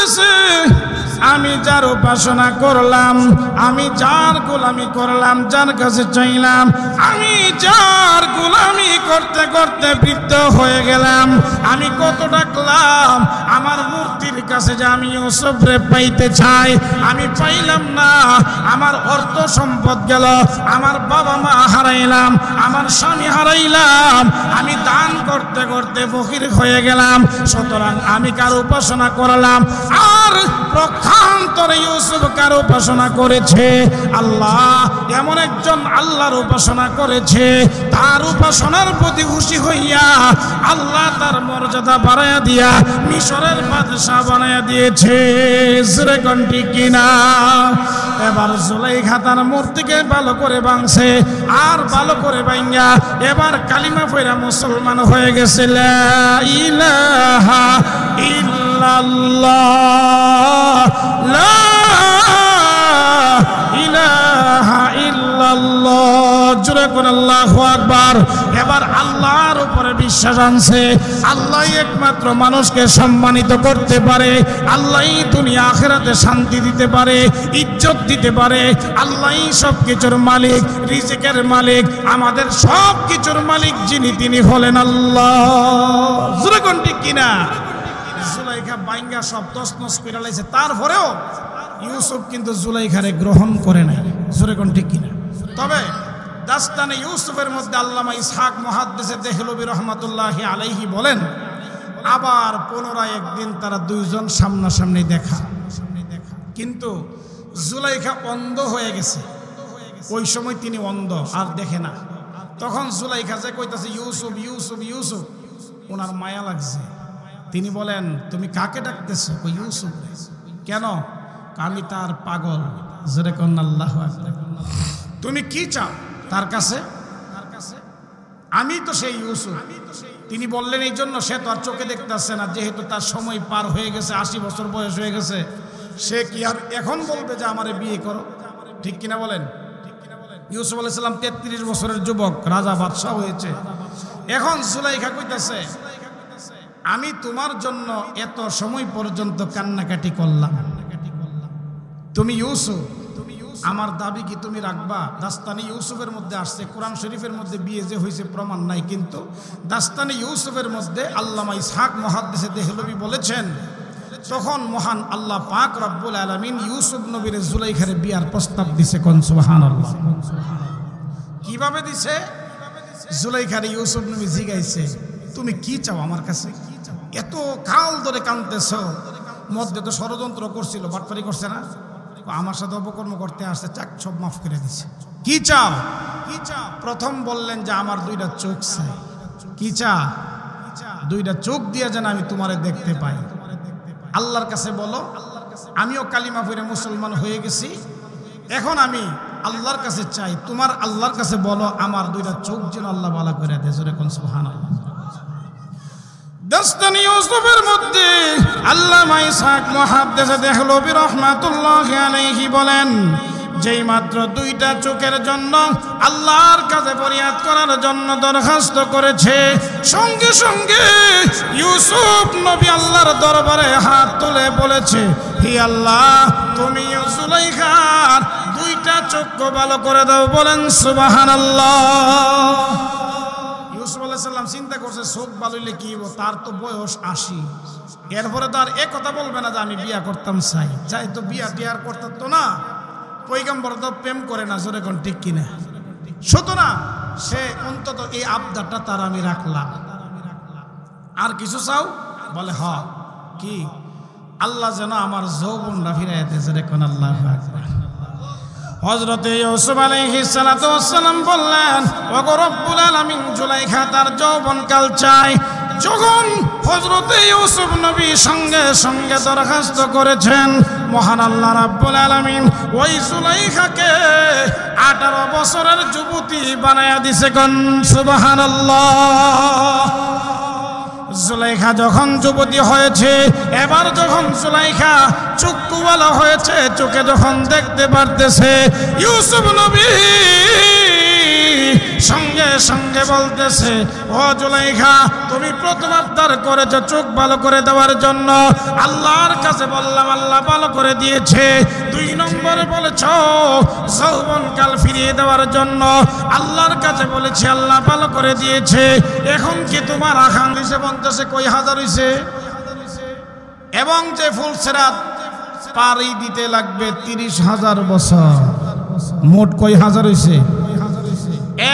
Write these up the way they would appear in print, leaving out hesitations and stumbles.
বলতেছে আমি যার উপাসনা করলাম, আমি যার গোলামি করলাম, যার কাছে চাইলাম, আমি যার গোলামি করতে করতে বৃদ্ধ হয়ে গেলাম, আমি কত ডাকলাম আমার মূর্তির কাছে যে আমি ইউসুফরে পাইতে চাই, আমি পাইলাম না। আমার অর্থ সম্পদ গেল, আমার বাবা মা হারাইলাম, আমার স্বামী হারাইলাম, আমি দান করতে করতে ফকির হয়ে গেলাম। সুতরাং আমি কার উপাসনা করলাম? আর প্রক্ষান্তরে ইউসুফ কার উপাসনা করেছে? আল্লাহ। এমন একজন আল্লাহর উপাসনা করেছে, তার উপাসনার প্রতি খুশি হইয়া আল্লাহ তার মর্যাদা বাড়াইয়া দিয়া মিশরের বাদশা বানাইয়া দিয়েছে। জোরে কোন ঠিক কিনা? এবার জুলাইখা তার মূর্তিকে ভালো করে ভাঙছে, আর ভালো করে ভাঙা এবার কালিমা পড়া মুসলমান হয়ে গেছে। লা ইলাহা ইল্লাল্লাহ, লা ইলাহা ইল্লাল্লাহ। জোরে কোন আল্লাহু আকবার। এবার আল্লাহর উপরে বিশ্বাস আনছে, আল্লাহ একমাত্র মানুষকে সম্মানিত করতে পারে, আল্লাহই দুনিয়া আখিরাতে শান্তি দিতে পারে, ইজ্জত দিতে পারে, আল্লাহই সব কিছুর মালিক, রিজিকের মালিক, আমাদের সব কিছুর মালিক যিনি, তিনি হলেন আল্লাহ। জোরে কোন ঠিক কিনা? জুলাইখা বাইঙ্গা সব তছনছ করে লাইছে, তারপরেও ইউসুফ কিন্তু জুলাইখারে গ্রহণ করে নাই। জোরে কোন ঠিক কিনা? তবে দাস্তানে ইউসুফের মধ্যে আল্লামা ইসহাক মুহাদ্দিসে দেহলভী রহমাতুল্লাহি আলাইহি বলেন, আবার পুনরায় একদিন তারা দুইজন সামনাসামনি দেখা, কিন্তু জুলাইখা অন্ধ হয়ে গেছে। ওই সময় তিনি অন্ধ, আর দেখে না। তখন জুলাইখা যে কইতাছে ইউসুফ ইউসুফ ইউসুফ, ওনার মায়া লাগছে। তিনি বলেন, তুমি কাকে ডাকতেছো? কই ইউসুফ। কেন? আমি তার পাগল। জোরে কোন আল্লাহু আকবার। তুমি কি চাও তার কাছে? আমি তো সেই ইউসুফ। তিনি বললেন এই জন্য, সে তো আর চোখে দেখতেছে না, যেহেতু তার সময় পার হয়ে গেছে, 80 বছর বয়স হয়ে গেছে, সে কি আর এখন বলবে যে আমারে বিয়ে করো? ঠিক কিনা বলেন? ইউসুফ আলাইহিস সালাম 33 বছরের যুবক, রাজা বাদশাহ হয়েছে। এখন জুলাইখা কইতাছে, আমি তোমার জন্য এত সময় পর্যন্ত কান্নাকাটি করলাম, তুমি ইউসুফ, আমার দাবি কি তুমি রাখবা? দাস্তানে ইউসুফের মধ্যে আসছে, কোরআন শরীফের মধ্যে বিয়ে যে হয়েছে প্রমাণ নাই, কিন্তু দাস্তানে ইউসুফের মধ্যে আল্লামা ইসহাক মুহাদ্দিসে দেহলভী বলেছেন, তখন মহান আল্লাহ পাক রব্বুল আলামিন ইউসুফ নবীর জুলাইখারে বিয়ার প্রস্তাব দিছে। কোন সুবহানাল্লাহ। কিভাবে দিছে? জুলাইখারে ইউসুফ নবী জিগাইছে, তুমি কি চাও আমার কাছে? এত কাল ধরে কাঁদতেছ, মধ্যে তো ষড়যন্ত্র করছিল, বাটপারি করছে না, আমার সাথে অপকর্ম করতে আসছে, চাক সব মাফ করে দিছে। কি চাও? কি চাও? প্রথম বললেন যে আমার 2টা চোখ চাই। কি চা? 2টা চোখ দিয়ে যেন আমি তোমারে দেখতে পাই। আল্লাহর কাছে বলো, আমিও কালিমা পড়ে মুসলমান হয়ে গেছি, এখন আমি আল্লাহর কাছে চাই, তোমার আল্লাহর কাছে বলো আমার 2টা চোখ যেন আল্লাহ ভালো করে দেয়। জোরে কোন সুবহানাল্লাহ। দাস্তানে ইউসুফের মধ্যে আল্লামা ইসহাক মুহাদ্দিসে দেহলভী রাহমাতুল্লাহি আলাইহি বলেন, যেই মাত্র 2টা চোখের জন্য আল্লাহর কাছে ফরিয়াদ করার জন্য দরখাস্ত করেছে, সঙ্গে সঙ্গে ইউসুফ নবী আল্লাহর দরবারে হাত তুলে বলেছে, হে আল্লাহ, তুমি জুলাইখার 2টা চোখ ভালো করে দাও। বলেন সুবহানাল্লাহ। ইউসুফ আলাইহিস সালাম চিন্তা করছে, চোখ ভালো হইলে কি হইব, তার তো বয়স 80, এরপরে তো আর এ কথা বলবে না যে আমি বিয়া করতাম চাই, যাই তো বিয়া টিয়ার করতাম তো না, পয়গম্বর তো প্রেম করে না। জোরে কোন ঠিক কিনা? সুতরাং সে অন্তত এই আবদারটা তার আমি রাখলাম। আর কিছু চাও? বলে হ। কি? আল্লাহ যেন আমার যৌবনটা ফিরাইয়া দেয়। জোরে কোন আল্লাহু আকবার। হযরতে ইউসুফ আলাইহিস সালাতু ওয়াস সালাম বললেন, ওগো রব্বুল আলামিন, জুলাইখা তার যৌবনকাল চাই। যখন হযরতে ইউসুফ নবী সঙ্গে সঙ্গে দরখাস্ত করেছেন, মহান আল্লাহ রাব্বুল আলামিন ওই জুলাইখাকে 18 বছরের যুবতী বানায়া দিছে। কোন সুবহানাল্লাহ। জুলাইখা যখন যুবতী হয়েছে, এবার যখন জুলাইখা চক্ষুওয়ালা হয়েছে, চোখে যখন দেখতে পারতেছে, ইউসুফ নবী সঙ্গে সঙ্গে সঙ্গে বলতেছে, ও জুলাইখা, তুমি প্রথম আবদার করেছো চোখ ভালো করে দেওয়ার জন্য, আল্লাহর কাছে বললাম, আল্লাহ ভালো করে দিয়েছে। 2 নম্বরে বলেছো যৌবনকাল ফিরিয়ে দেওয়ার জন্য, আল্লাহর কাছে বলেছি, আল্লাহ ভালো করে দিয়েছে। এখন কি তোমার আকাঙ্ক্ষা বলতেছে কয় হাজার হইছে? এবং যে ফুলসিরাত পাড়ি দিতে লাগবে 30,000 বছর, মোট কয় হাজার হইছে?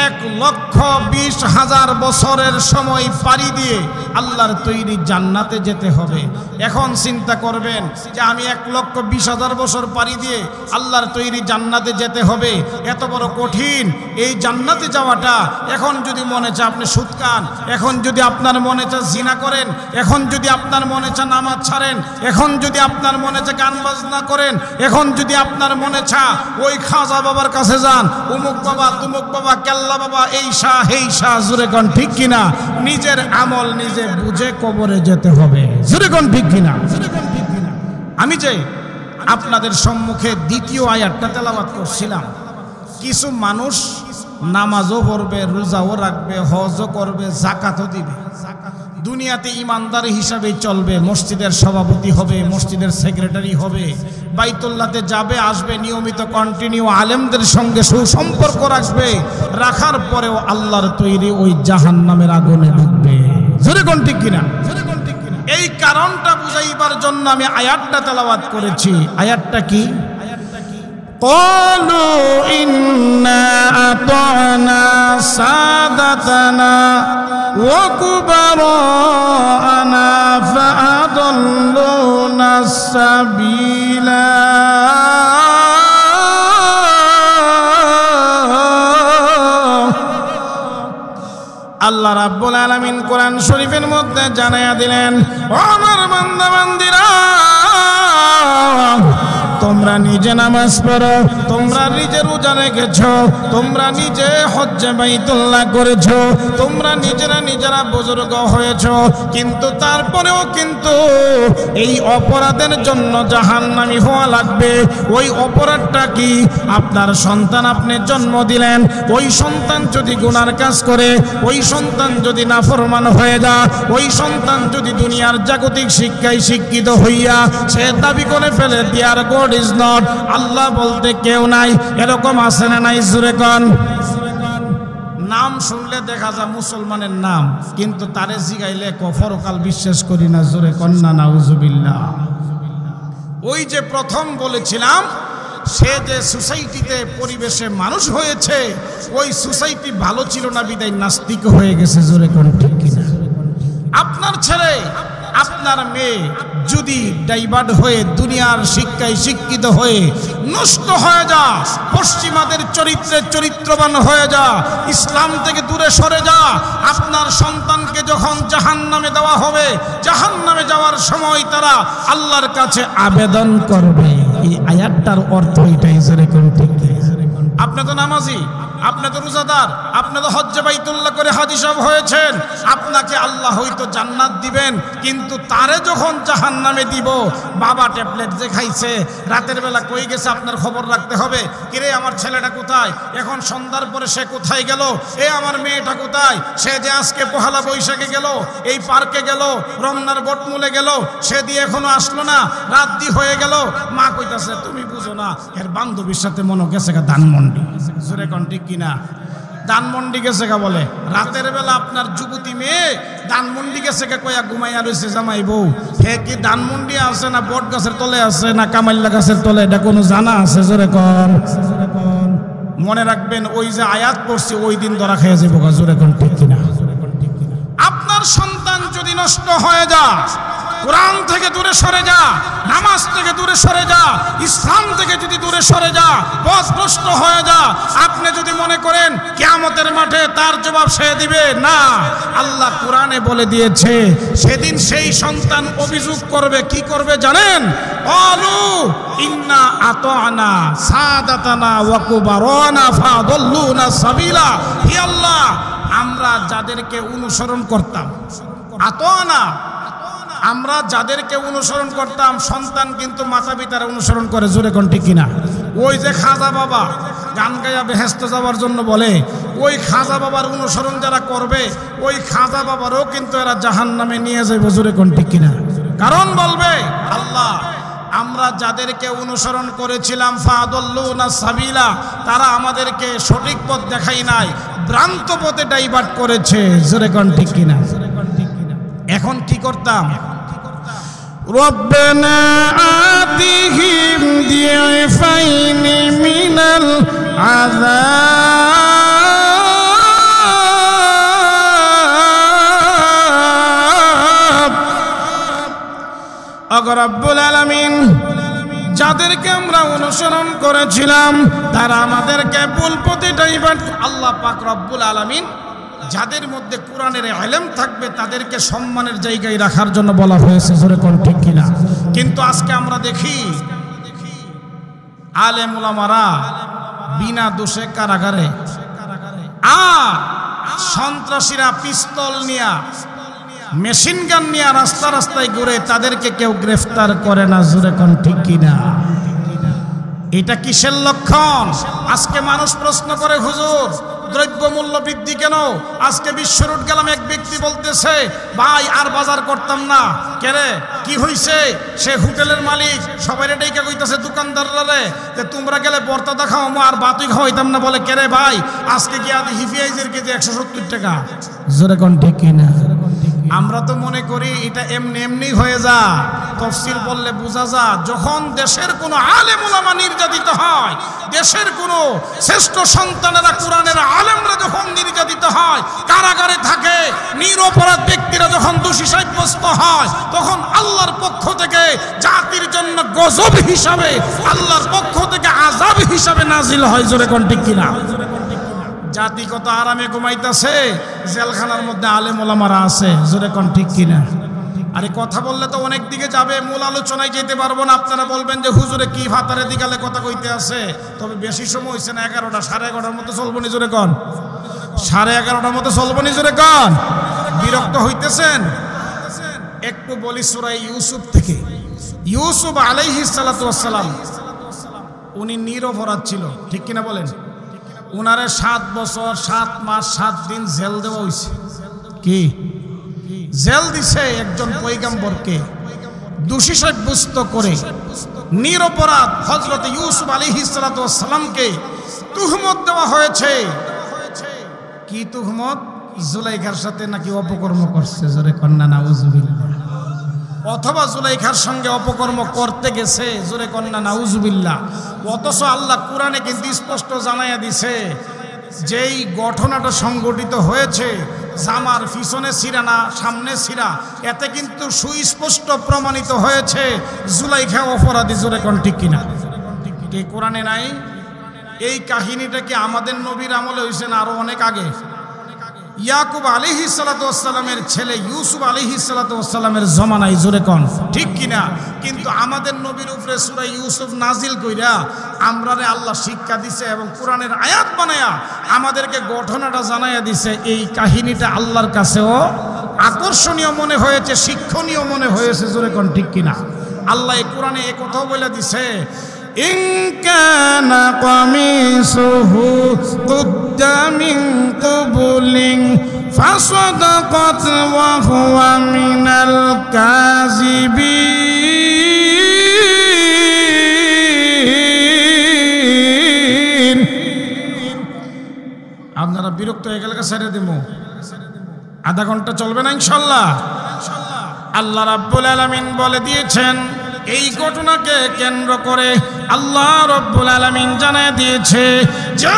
1,20,000 বছরের সময় পাড়ি দিয়ে আল্লাহর তৈরি জান্নাতে যেতে হবে। এখন চিন্তা করবেন যে আমি 1,20,000 বছর পাড়ি দিয়ে আল্লাহর তৈরি জান্নাতে যেতে হবে, এত বড় কঠিন এই জান্নাতে যাওয়াটা। এখন যদি মনে চায় আপনি সুদ খান, এখন যদি আপনার মনে চায় জিনা করেন, এখন যদি আপনার মনে চায় নামাজ ছাড়েন, এখন যদি আপনার মনে চায় গান বাজনা করেন, এখন যদি আপনার মনে চায় ওই খাজা বাবার কাছে যান, উমুক বাবা তুমুক বাবা কেল্লা বাবা, এই শাহ এই শাহ, জোরে কোন ঠিক কিনা? নিজের আমল নিজে বুঝে কবরে যেতে হবে, জোরে কোন ঠিক কিনা? আমি যে আপনাদের সম্মুখে দ্বিতীয় আয়াতটা তেলাওয়াত করছিলাম, কিছু মানুষ নামাজও পড়বে, রোজাও রাখবে, হজও করবে, যাকাতও দিবে, দুনিয়াতে ইমানদার হিসাবে চলবে, মসজিদের সভাপতি হবে, মসজিদের সেক্রেটারি হবে, বাইতুল্লাহতে যাবে আসবে, নিয়মিত কন্টিনিউ আলেমদের সঙ্গে সুসম্পর্ক রাখবে, রাখার পরেও আল্লাহর তৈরি ওই জাহান্নামের আগুনে ঢুকবে, জোরে কোন ঠিক কিনা? এই কারণটা বুঝাইবার জন্য আমি আয়াতটা তেলাওয়াত করেছি। আয়াতটা কি? قالوا إنا أطعنا سادتنا وكبراءنا فأضلونا السبيلا আল্লাহ রাব্বুল আলামিন কোরআন শরীফের মধ্যে জানায়া দিলেন, ও আমার বান্দা বান্দিরা, তোমরা নিজে নামাজ পড়ো, তোমরা নিজে রোজা রেখেছো, তোমরা নিজে হজ্জে বাইতুল্লাহ করেছো, তোমরা নিজেরা বুজুর্গ হয়েছো, কিন্তু তারপরেও কিন্তু এই অপরাধের জন্য জাহান্নামী হওয়া লাগবে। ওই অপরাধটা কি? আপনার সন্তান আপনি জন্ম দিলেন, ওই সন্তান যদি গুনার কাজ করে, ওই সন্তান যদি নাফরমান হয়ে যায়, ওই সন্তান যদি দুনিয়ার জাগতিক শিক্ষায় শিক্ষিত হইয়া সে দাবি করে ফেলে দিয়ার গড ইজ নট, আল্লাহ বলতে কেউ নাই, এরকম আছে না নাই? জোরে কোন। নাম শুনলে দেখা যায় মুসলমানের নাম, কিন্তু তারে জিগাইলে পরকাল বিশ্বাস করি না, জোরে কোন না নাউজুবিল্লাহ। ওই যে প্রথম বলেছিলাম, সে যে সোসাইটিতে পরিবেশে মানুষ হয়েছে, ওই সোসাইটি ভালো ছিল না বিদায় নাস্তিক হয়ে গেছে, জোরে কোন ঠিক কিনা? আপনার ছেলে আপনার মেয়ে যদি ডাইভার্ট হয়ে দুনিয়ার শিক্ষায় শিক্ষিত হয়ে নষ্ট হয়ে যা, পশ্চিমাদের চরিত্রে চরিত্রবান হয়ে যা, ইসলাম থেকে দূরে সরে যা, আপনার সন্তানকে যখন জাহান্নামে দেওয়া হবে, জাহান্নামে যাওয়ার সময় তারা আল্লাহর কাছে আবেদন করবে। এই আয়াতটার অর্থ এটাই, যেরকম ঠিক। আপনি তো নামাজি, আপনি তো রোজাদার, আপনি তো হজ্জে বাইতুল্লাহ করে হাজী সাহেব হয়েছেন, আপনাকে আল্লাহ হয়তো জান্নাত দিবেন, কিন্তু তারে যখন জাহান্নামে দিব, বাবা ট্যাবলেট যে খাইছে, রাতের বেলা কই গেছে আপনার খবর রাখতে হবে। কিরে আমার ছেলেটা কোথায়, এখন সন্ধ্যার পরে সে কোথায় গেল, এ আমার মেয়েটা কোথায়, সে যে আজকে পহেলা বৈশাখে গেল, এই পার্কে গেল, রমনার বটমূলে গেল, সে দিয়ে এখনো আসলো না, রাত দি হয়ে গেল। মা কইতাছে তুমি বুঝো না, এর বান্ধবীর সাথে মনে গেছে ধানমন্ডি, জোরে কোন ঠিক কিনা? ধানমন্ডি গেছে গা বলে, রাতের বেলা আপনার যুবতী মেয়ে ধানমন্ডি গেছে কে কয়া ঘুমাইয়া রয়েছে জামাই বউ। হে কি ধানমন্ডি আছে না বট গাছের তলে আছে না কামাইল্লা গাছের তলে, এটা কোনো জানা আছে? জোরে কোন। মনে রাখবেন, ওই যে আয়াত পড়ছি ওই দিন ধরা খেয়ে যাবো, জোরে কোন ঠিক কিনা? আপনার সন্তান যদি নষ্ট হয়ে যায়, কোরআন থেকে দূরে সরে যা, নামাজ থেকে দূরে সরে যা, ইসলাম থেকে যদি দূরে সরে যা, পথভ্রষ্ট হয়ে যা, আপনি যদি মনে করেন কিয়ামতের মাঠে তার জবাব সে দিবে না, আল্লাহ কোরআনে বলে দিয়েছে সেদিন সেই সন্তান অভিযোগ করবে। কি করবে জানেন? ক্বালু ইন্না আতানা সাদাতানা ওয়া কুবারানা ফাদাল্লুনা সাবিলা। হে আল্লাহ, আমরা যাদেরকে অনুসরণ করতাম, আতানা আমরা যাদেরকে অনুসরণ করতাম সন্তান কিন্তু মাতা পিতার অনুসরণ করে, জোরে কোন ঠিক কিনা? ওই যে খাজা বাবা গান গায়া বেহেস্ত যাওয়ার জন্য বলে, ওই খাজা বাবার অনুসরণ যারা করবে ওই খাজা বাবারও কিন্তু এরা জাহান্নামে নিয়ে যাবে, জোরে কোন ঠিক কিনা? কারণ বলবে আল্লাহ আমরা যাদেরকে অনুসরণ করেছিলাম ফাদল্লুনা সাবিলা, তারা আমাদেরকে সঠিক পথ দেখাই নাই, ভ্রান্ত পথে ডাইভার্ট করেছে, জোরে কোন ঠিক কিনা? এখন কি করতাম? রব্বানা আতিহিম দিয়ফাইনি মিনাল আযাব। আগ রব্বুল আলামিন যাদেরকে আমরা অনুসরণ করেছিলাম তারা আমাদেরকে ভুল পথে ডাইভার্ট। আল্লাহ পাক রব্বুল আলামিন যাদের মধ্যে কোরআনের ইলম থাকবে তাদেরকে সম্মানের জায়গায় রাখার জন্য বলা হয়েছে, জোরে কোন ঠিক কিনা? কিন্তু আজকে আমরা দেখি আলেম উলামারা বিনা দোষে কারাগারে, আর সন্ত্রাসীরা পিস্তল নিয়া মেশিন গান নিয়ে রাস্তা রাস্তায় ঘুরে, তাদেরকে কেউ গ্রেফতার করে না, জোরে কোন ঠিক কিনা? এটা কিসের লক্ষণ? আজকে মানুষ প্রশ্ন করে, হুজুর দ্রব্য মূল্য বৃদ্ধি কেন? আজকে বিশ্ব রোড গেলাম, এক ব্যক্তি বলতেছে ভাই আর বাজার করতাম না। কেরে কি হইছে? সে হোটেলের মালিক, সবাই ডেকে কইতাছে দোকানদাররা যে তোমরা গেলে বর্তা দেখাও আর বাতুই খাওয়াইতাম না। বলে কেরে ভাই আজকে কি আদি হিফিয়াইজের কেজি 170 টাকা, জোরে কোন ঠিক কিনা? আমরা তো মনে করি এটা এমনি এমনি হয়ে যা, তাফসীর বললে বোঝা যা যখন দেশের কোনো আলেম উলামা নির্যাতিত হয়, দেশের কোনো শ্রেষ্ঠ সন্তানেরা কোরআনের আলেমরা যখন নির্যাতিত হয়, কারাগারে থাকে, নিরপরাধ ব্যক্তিরা যখন দোষী সাব্যস্ত হয়, তখন আল্লাহর পক্ষ থেকে জাতির জন্য গজব হিসাবে, আল্লাহর পক্ষ থেকে আযাব হিসাবে নাজিল হয়, জোরে কোন ঠিক কিনা? জাতি কত আরামে ঘুমাইতেছে, জেলখানার মধ্যে আলেম ওলামারা আছে, জোরে কোন ঠিক কিনা? আরে কথা বললে তো অনেক দিকে যাবে, মূল আলোচনায় যেতে পারবো না। আপনারা বলবেন যে হুজুরে কি ভাতারে দিকালে কথা কইতে আছে, তবে বেশি সময় হয়েছে না, 11টা 11:30 মতো চলবো নি, জোরে কোন 11:30 মতো চলবো নি, জোরে কোন? বিরক্ত হইতেছেন? একটু বলি সূরা ইউসুফ থেকে। ইউসুফ আলাইহিস সালাতু ওয়াস সালাম উনি নিরপরাধ ছিল, ঠিক কিনা বলেন? উনারে 7 বছর 7 মাস 7 দিন জেল দেওয়া হয়েছে। কি জেল দিছে? একজন পয়গম্বরকে দোষী সাব্যস্ত করে নিরপরাধ হযরত ইউসুফ আলাইহিস সালাতু ওয়াস সালামকে তুহমত দেওয়া হয়েছে। কি তুহমত? জুলাইখার সাথে নাকি অপকর্ম করছে, জোরে কন্না নাউজুবিল্লাহ। অথবা জুলাইখার সঙ্গে অপকর্ম করতে গেছে, জোরে কন্না নাউজুবিল্লাহ। অথচ আল্লাহ কোরআনে কিন্তু স্পষ্ট জানাইয়া দিছে যেই ঘটনাটা সংঘটিত হয়েছে, জামার পিছনে ছিঁড়া না সামনে ছিঁড়া, এতে কিন্তু সুস্পষ্ট প্রমাণিত হয়েছে জুলাইখা অপরাধী, জোরে কোন ঠিক কিনা? এই কোরআনে নাই? এই কাহিনীটা কি আমাদের নবীর আমলে হয়েছে না আরো অনেক আগে? ইয়াকুব আলাইহিস সালাতু ওয়াস সালামের ছেলে ইউসুফ আলাইহিস সালাতু ওয়াস সালামের জমানায়, জোরে কোন ঠিক কিনা? কিন্তু আমাদের নবীর উপরে সূরা ইউসুফ নাজিল কইরা আমরারে আল্লাহ শিক্ষা দিছে এবং কোরআনের আয়াত বানায়া আমাদেরকে ঘটনাটা জানাইয়া দিছে। এই কাহিনীটা আল্লাহর কাছেও আকর্ষণীয় মনে হয়েছে, শিক্ষণীয় মনে হয়েছে, জোরে কোন ঠিক কিনা? আল্লাহ এই কোরআনে এই কথাও বলে দিছে, ইন কানা কামিসুহু কুদ্দা মিন কুবুলিন ফাসাদাকাত ওয়া হুয়া মিনাল কাযিবিন। আপনারা বিরক্ত হয়ে গেলে ছেড়ে দেব, আধা ঘন্টা চলবে না ইনশাআল্লাহ। আল্লাহ রাব্বুল আলামিন বলে দিয়েছেন, এই ঘটনাকে কেন্দ্র করে আল্লাহ রাব্বুল আলামিন জানায় দিয়েছে যে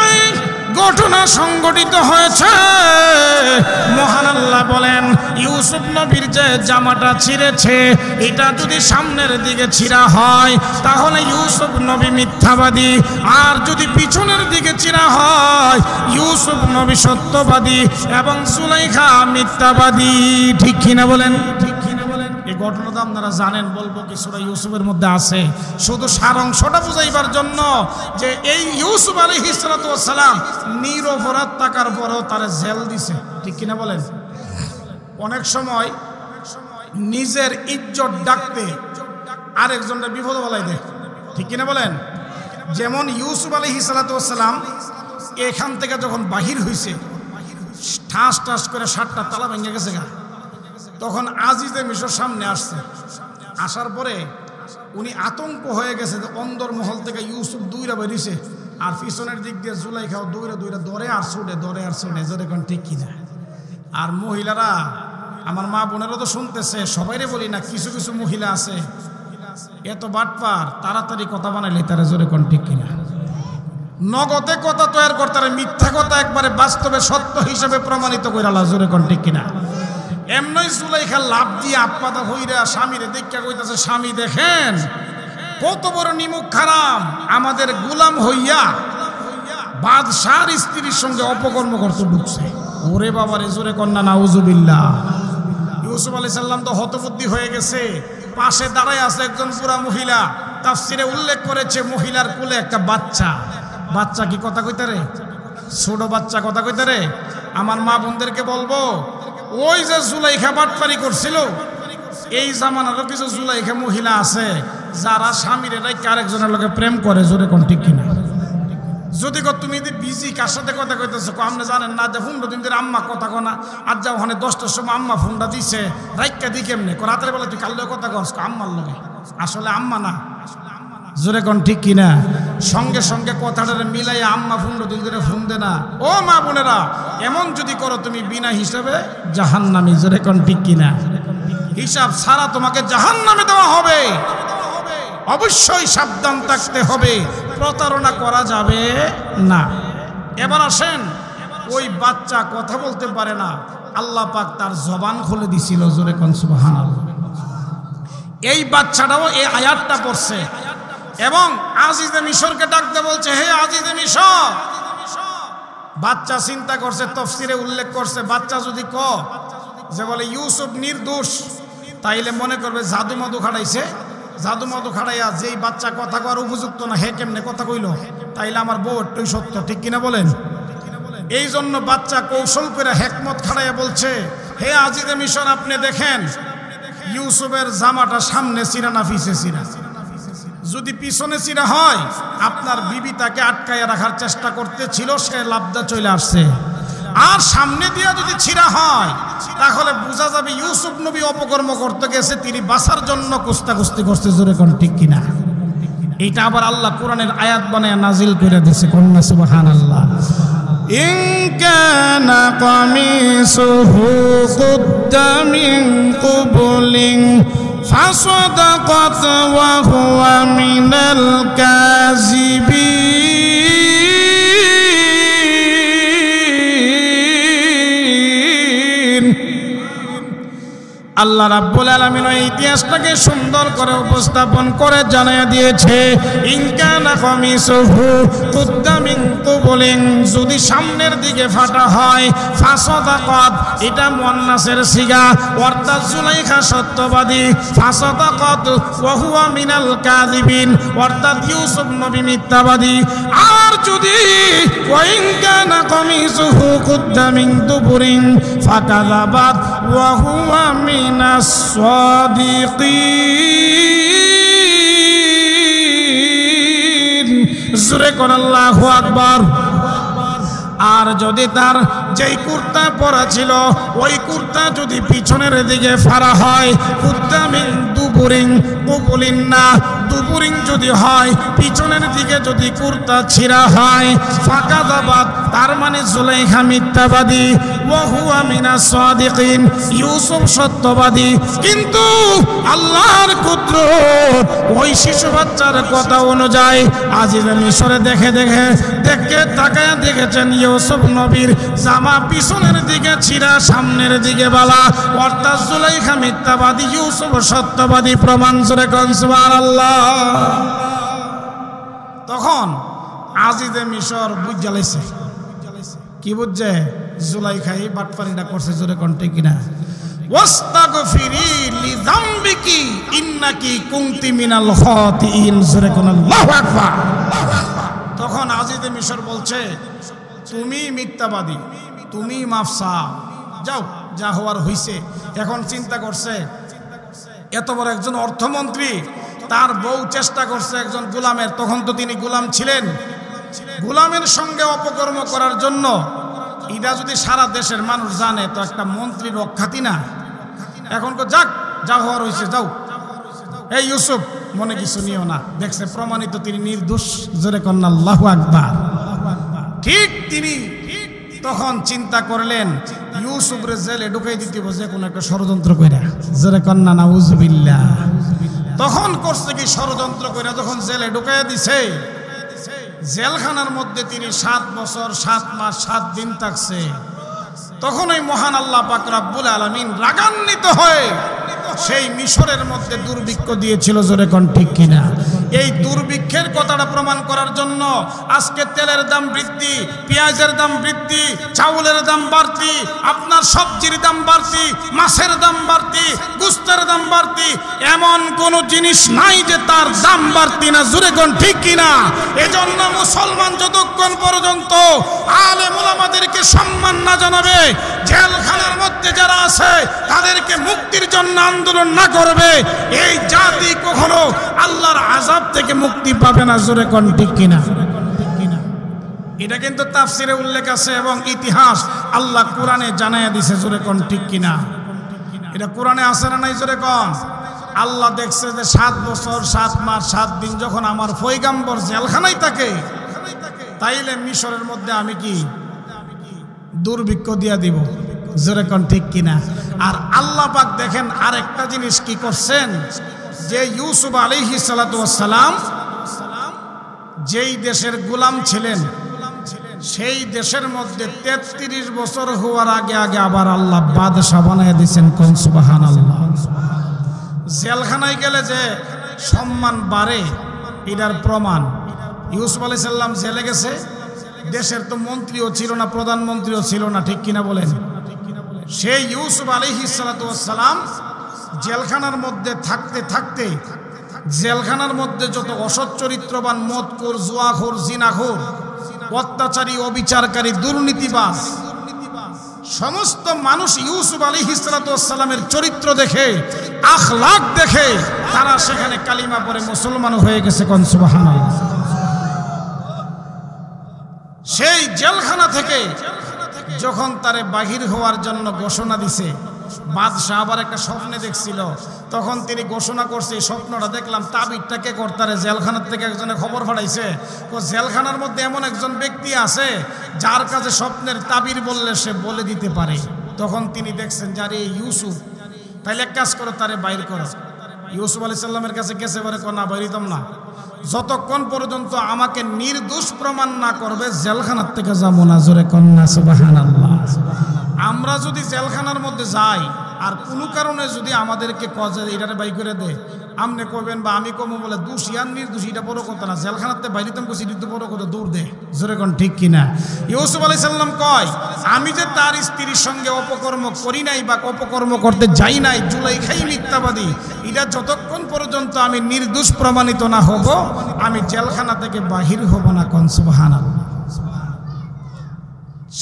ঘটনা সংঘটিত হয়েছে। মহান আল্লাহ বলেন, ইউসুফ নবীর যে জামাটা ছিঁড়েছে, এটা যদি সামনের দিকে ছিঁড়া হয় তাহলে ইউসুফ নবী মিথ্যাবাদী, আর যদি পিছনের দিকে ছিঁড়া হয় ইউসুফ নবী সত্যবাদী এবং জুলাইখা মিথ্যাবাদী। ঠিক কিনা বলেন? এই ঘটনাটা আপনারা জানেন, বলবো কি সূরা ইউসুফের মধ্যে আছে, শুধু সারাংশটা বুঝাইবার জন্য যে এই ইউসুফ আলাইহিস সালাতু ওয়াস সালাম নিরপরাধ থাকার পরেও তারে জেল দিছে। ঠিক কিনা বলেন? অনেক সময় নিজের ইজ্জত ডাকতে আরেকজনের বিপদ বলাই দেয়, ঠিক কিনা বলেন? যেমন ইউসুফ আলাইহিস সালাতু ওয়াস সালাম এখান থেকে যখন বাহির হইছে, ঠাস ঠাস করে 7টা তালা ভেঙে গেছে গা, তখন আজিজে মিশর সামনে আসছে। আসার পরে উনি আতঙ্ক হয়ে গেছে যে অন্দর মহল থেকে ইউসুফ দৌড়া বেরিয়েছে, আর পিছনের দিক দিয়ে জুলাইখাও দৌড়ে দৌড়ে দরে আর ছুটে যেরকম ঠিক কিনা। আর মহিলারা, আমার মা বোনেরা তো শুনতেছে, সবাইরে বলি না, কিছু কিছু মহিলা আছে এত বাটপার, তাড়াতাড়ি কথা বানাইলে তারা জোরে কোন ঠিক কিনা। নগদে কথা তৈরি করতে, মিথ্যা কথা একবারে বাস্তবে সত্য হিসেবে প্রমাণিত করে আল্লাহ জোরে কোন ঠিক কিনা। এমনই জুলাইখা লাভ দিয়ে আপ্পাদা হইরা স্বামীরে দেখা কইতাছে, স্বামী দেখেন কত বড় নিমুখ খারাপ, আমাদের গোলাম হইয়া বাদশার স্ত্রীর সঙ্গে অপকর্ম করতে ঢুকছে। ওরে বাবা রে, জোরে কন্যা নাউজুবিল্লাহ। ইউসুফ আলাইহিস সালাম তো হতবুদ্ধি হয়ে গেছে। পাশে দাঁড়ায় আছে একজন বুড়া মহিলা, তাফসিরে উল্লেখ করেছে মহিলার কোলে একটা বাচ্চা। বাচ্চা কি কথা কইতে রে? ছোট বাচ্চা কথা কইতে রে? আমার মা বোনদেরকে বলবো, ওই যে জুলাইখা বাটপারি করছিল, এই জামানারও কিছু জুলাইখা মহিলা আছে যারা স্বামীর রাইখা আরেকজনের লগে প্রেম করে, জোরে কোন ঠিক কিনা। যদি তুমি বিজি কার সাথে কথা কইতেছো, আপনি জানেন না যে 15 দিন ধরে আম্মা কথা কনা, আর যা ওখানে 10টার সময় আম্মা ফোনটা দিছে, রাইখা দি কেমনে রাতের বেলা তুই কাল কথা কস আম্মার লগে, আসলে আম্মা না, জোরে কোন ঠিক কিনা। সঙ্গে সঙ্গে কথাটা মিলাইয়া আম্মা 15 দিন ধরে ফোন দে না। ও মা বোনেরা, এমন যদি করো তুমি বিনা হিসাবে জাহান্নামী, জোরে কোন ঠিক কিনা। হিসাব ছাড়া তোমাকে জাহান্নামে দেওয়া হবে। অবশ্যই সাবধান থাকতে হবে, প্রতারণা করা যাবে না। এবার আসেন, ওই বাচ্চা কথা বলতে পারে না, আল্লাহ পাক তার জবান খুলে দিছিল, জোরে কোন সুবহানাল্লাহ। এই বাচ্চাটাও এই আয়াতটা পড়ছে এবং আজিজে মিশরকে ডাকতে বলছে, হে আজিজে মিশর। বাচ্চা চিন্তা করছে, তাফসীরে উল্লেখ করছে, বাচ্চা যদি যে বলে ইউসুফ নির্দোষ, তাইলে মনে করবে জাদু মধু খাড়াইছে, জাদু মধু খাড়াইয়া যেই বাচ্চা কথা কওয়ার উপযুক্ত না, হে কেমনে কথা কইল, তাইলে আমার বউ একটুই সত্য, ঠিক কিনা বলেন? এই জন্য বাচ্চা কৌশল করে হেকমত খাড়াইয়া বলছে, হে আজিজে মিশর, আপনি দেখেন ইউসুফের জামাটা সামনে চিরা না পিছে চিরা? যদি পিছনে চিরা হয়, আপনার বিবি তাকে আটকাইয়া রাখার চেষ্টা করতেছিল, সে লাবদা চলে আসছে। আর সামনে দিয়া যদি ছিড়া হয়, তাহলে বোঝা যাবে ইউসুফ নবী অপকর্ম করতে গেছে, তিনি বাঁচার জন্য কুস্তাকুস্তি করতে, জোরে কোন ঠিক কিনা। এটা আবার আল্লাহ কোরআনের আয়াত বানায় নাজিল করে দিয়েছে, কন্যা সুবহানাল্লাহ। ইন কানা কামিসুহু কুদ্দা মিন কুবলিন ফাসাদাকাত ওয়া হুয়া মিনাল কাযিবিন। আল্লাহ রাব্বুল আলামিন এই ইতিহাসটাকে সুন্দর করে উপস্থাপন করে জানিয়ে দিয়েছে, ইনকানা কামিসুহু কুদ্দা মিন কুবলিন, যদি সামনের দিকে ফাটা হয়, ফাসাদাকাত, এটা মুয়ান্নাসের সিগা, অর্থাৎ জুলাইখা সত্যবাদী, ফাসাদাকাত ওয়া হুয়া মিনাল কাযিবিন, অর্থাৎ ইউসুফ নবী মিথ্যাবাদী। আর যদি ওয়াইনকানা কামিসুহু কুদ্দা মিন দুবুরিন ফাকাযাবাত ওয়া হুয়া মিনাস সাদিকিন, জোরে কোন আল্লাহু আকবার। আর যদি তার যেই কুর্তা পরা ছিল, ওই কুর্তা যদি পিছনের দিকে ফাড়া হয়, কুর্তা মিন দুবুরিন কুবুলিন না, দুবুরিন যদি হয়, পিছনের দিকে যদি কুর্তা ছিঁড়া হয়, ফাকাযাবাত, তার মানে জুলাইখা মিথ্যাবাদী, ওয়া হুয়া মিনাস সাদিকিন, ইউসুফ সত্যবাদী। কিন্তু আল্লাহর কুদরত, ওই শিশু বাচ্চার কথা অনুযায়ী আজিজে মিশরে দেখে তাকায় দেখেছেন ইউসুফ নবীর জামা পিছনের দিকে ছিঁড়া, সামনের দিকে বালা, অর্থাৎ জুলাইখা মিথ্যাবাদী, ইউসুফ সত্যবাদী, প্রমাণ জোরে কোন সুবহানাল্লাহ। তখন আজিজে মিশর বুঝা লাইছে, কি বুঝছে? জুলাইখাই বাটপারিটা করছে, জোরে কোন ঠিক কিনা। ওয়াস্তাগফিরি লিযামবিকি ইন্নাকি কুনতি মিনাল খাতিইন, জোরে কোন আল্লাহু আকবার। তখন আজিজে মিশর বলছে, তুমি মিথ্যাবাদী, তুমি মাফসা, যাও, যা হওয়ার হইছে। এখন চিন্তা করছে এত বড় একজন অর্থমন্ত্রী, তার বউ চেষ্টা করছে একজন গোলামের, তখন তো তিনি গোলাম ছিলেন, গোলামের সঙ্গে অপকর্ম করার জন্য। এটা যদি সারা দেশের মানুষ জানে তো একটা মন্ত্রীর অখ্যাতি না। এখন তো যাক, যা হওয়ার হয়েছে যাও, এই ইউসুফ মনে কিছু নিও না, দেখছে প্রমাণিত তিনি নির্দোষ। জোরে কন্যা আল্লাহু আকবার। ঠিক তিনি তখন চিন্তা করলেন ইউসুফরে জেলে ঢুকাই দিতে বসে কোনো একটা ষড়যন্ত্র কইরা। জোরে কন্যা নাউজুবিল্লাহ। তখন করছে কি ষড়যন্ত্র কইরা যখন জেলে ঢুকাইয়া দিছে, জেলখানার মধ্যে তিনি 7 বছর 7 মাস 7 দিন থাকছে। তখন ওই মহান আল্লাহ পাক রব্বুল আলামিন রাগান্বিত হয়ে সেই মিশরের মধ্যে দুর্ভিক্ষ দিয়েছিল। জোরে কোন ঠিক কিনা? এই দুর্ভিক্ষের কথাটা প্রমাণ করার জন্য আজকে তেলের দাম বৃদ্ধি, পেঁয়াজের দাম বৃদ্ধি, চাউলের দাম বাড়তি, আপনার সবজির দাম বাড়তি, মাছের দাম বাড়তি, গোস্তের দাম বাড়তি, এমন কোন জিনিস নাই যে তার দাম বাড়তি না। জোরে কোন ঠিক কিনা? এজন্য মুসলমান যতক্ষণ পর্যন্ত আলেম ওলামাদেরকে সম্মান না জানাবে, জেলখানার মধ্যে যারা আছে তাদেরকে মুক্তির জন্য আন্দোলন না করবে, এই জাতি কখনো আল্লাহর আযাব থেকে মুক্তি পাবে না। জোরে কোন ঠিক কিনা? এটা কিন্তু তাফসিরে উল্লেখ আছে এবং ইতিহাস আল্লাহ কোরআনে জানাইয়া দিছে। জোরে কোন ঠিক কিনা? এটা কোরআনে আছে না নাই? জোরে কোন। আল্লাহ দেখছে যে 7 বছর 7 মাস 7 দিন যখন আমার পয়গম্বর জেলখানায় থাকে, তাইলে মিশরের মধ্যে আমি কি দুর্ভিক্ষ দিয়া দিব। জোরে কোন ঠিক কিনা? আর আল্লাহ পাক দেখেন আরেকটা জিনিস কি করছেন, যে ইউসুফ আলাইহিস সালাতু ওয়াস সালাম যেই দেশের গোলাম ছিলেন, সেই দেশের মধ্যে 33 বছর হওয়ার আগে আগে আবার আল্লাহ বাদশা বানায় দিয়েছেন। কোন সুবহানাল্লাহ। জেলখানায় গেলে যে সম্মান বাড়ে এটার প্রমাণ, ইউসুফ আলাইহিস সালাম জেলে গেছে, দেশের তো মন্ত্রীও ছিল না, প্রধানমন্ত্রীও ছিল না, ঠিক কিনা বলেন? সেই ইউসুফ আলাইহিস সালাতু ওয়াস সালাম জেলখানার মধ্যে থাকতে থাকতে জেলখানার মধ্যে যত অসৎ চরিত্রবান, মদখোর, জুয়াখোর, জিনাখোর, অত্যাচারী, অবিচারকারী, দুর্নীতিবাজ সমস্ত মানুষ ইউসুফ আলাইহিস সালাতু ওয়াস সালামের চরিত্র দেখে, আখলাক দেখে তারা সেখানে কালিমা পড়ে মুসলমান হয়ে গেছে। কোন সুবহানাল্লাহ। সেই জেলখানা থেকে যখন তারে বাহির হওয়ার জন্য ঘোষণা দিছে, বাদশাহ আবার একটা স্বপ্নে দেখছিল, তখন তিনি ঘোষণা করছে, স্বপ্নটা দেখলাম, তাবিরটা কে করতারে জেলখানার থেকে একজনে খবর পাঠাইছে, ও জেলখানার মধ্যে এমন একজন ব্যক্তি আছে যার কাছে স্বপ্নের তাবির বললে সে বলে দিতে পারে। তখন তিনি দেখছেন যারে ইউসুফ, তাইলে এক কাজ করো, তারে বাইর করো। ইউসুফ আলাইহিস সালামের কাছে গেছে, বলে না বাইরিতাম না, যতক্ষণ পর্যন্ত আমাকে নির্দোষ প্রমাণ না করবে জেলখানার থেকে যাবো না। জোরে কন্যা সুবহানাল্লাহ। আমরা যদি জেলখানার মধ্যে যাই আর কোনো কারণে যদি আমাদেরকে কজে এটারে বাই করে দেয়, আপনি কবেন বা আমি কমো বলে দোষী আর নির্দোষী, এটা বড় কথা না। জেলখানাতে বাইরিতাম করছি, এটা বড় কথা, দৌড় দে। জোরে কোন ঠিক কিনা? ইউসুফ আলাইহিস সালাম কয়, আমি যে তার স্ত্রীর সঙ্গে অপকর্ম করি নাই বা অপকর্ম করতে যাই নাই, জুলাইখাই মিথ্যাবাদী, এটা যতক্ষণ পর্যন্ত আমি নির্দোষ প্রমাণিত না হব, আমি জেলখানা থেকে বাহির হব না। কোন সুবহানাল্লাহ।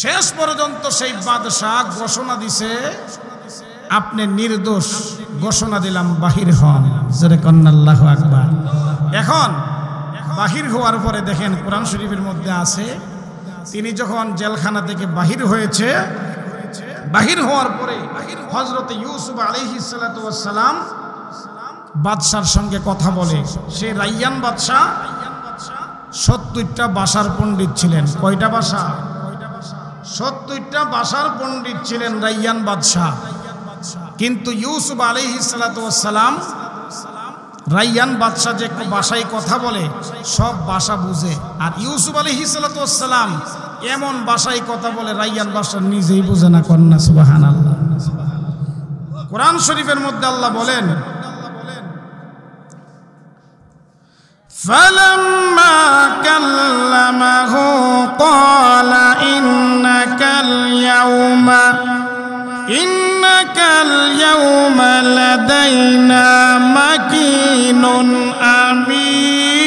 শেষ পর্যন্ত সেই বাদশাহ ঘোষণা দিছে, আপনি নির্দোষ, ঘোষণা দিলাম, বাহির হন। জোরে কন্না আল্লাহু আকবার। এখন বাহির হওয়ার পরে দেখেন কোরআন শরীফের মধ্যে আছে, তিনি যখন জেলখানা থেকে বাহির হয়েছে, বাহির হওয়ার পরে হযরত ইউসুফ আলাইহিস সালাতু ওয়াস সালাম বাদশার সঙ্গে কথা বলে। সে রাইয়ান বাদশা 70টা ভাষার পণ্ডিত ছিলেন। কয়টা ভাষা? 70টা ভাষার পণ্ডিত ছিলেন রাইয়ান বাদশাহ। কিন্তু ইউসুফ আলাইহিস সালাতু ওয়াস সালাম, রাইয়ান বাদশাহ যে ভাষায় কথা বলে সব ভাষা বুঝে, আর ইউসুফ আলাইহিস সালাতু ওয়াস সালাম এমন ভাষায় কথা বলে রাইয়ান বাদশাহ নিজেই বুঝে না। কন্যা সুবহানাল্লাহ। কোরআন শরীফের মধ্যে আল্লাহ বলেন, فَلَمَّا كَلَّمَهُ قَالَ إِنَّكَ الْيَوْمَ لَدَيْنَا مَكِينٌ আমিন।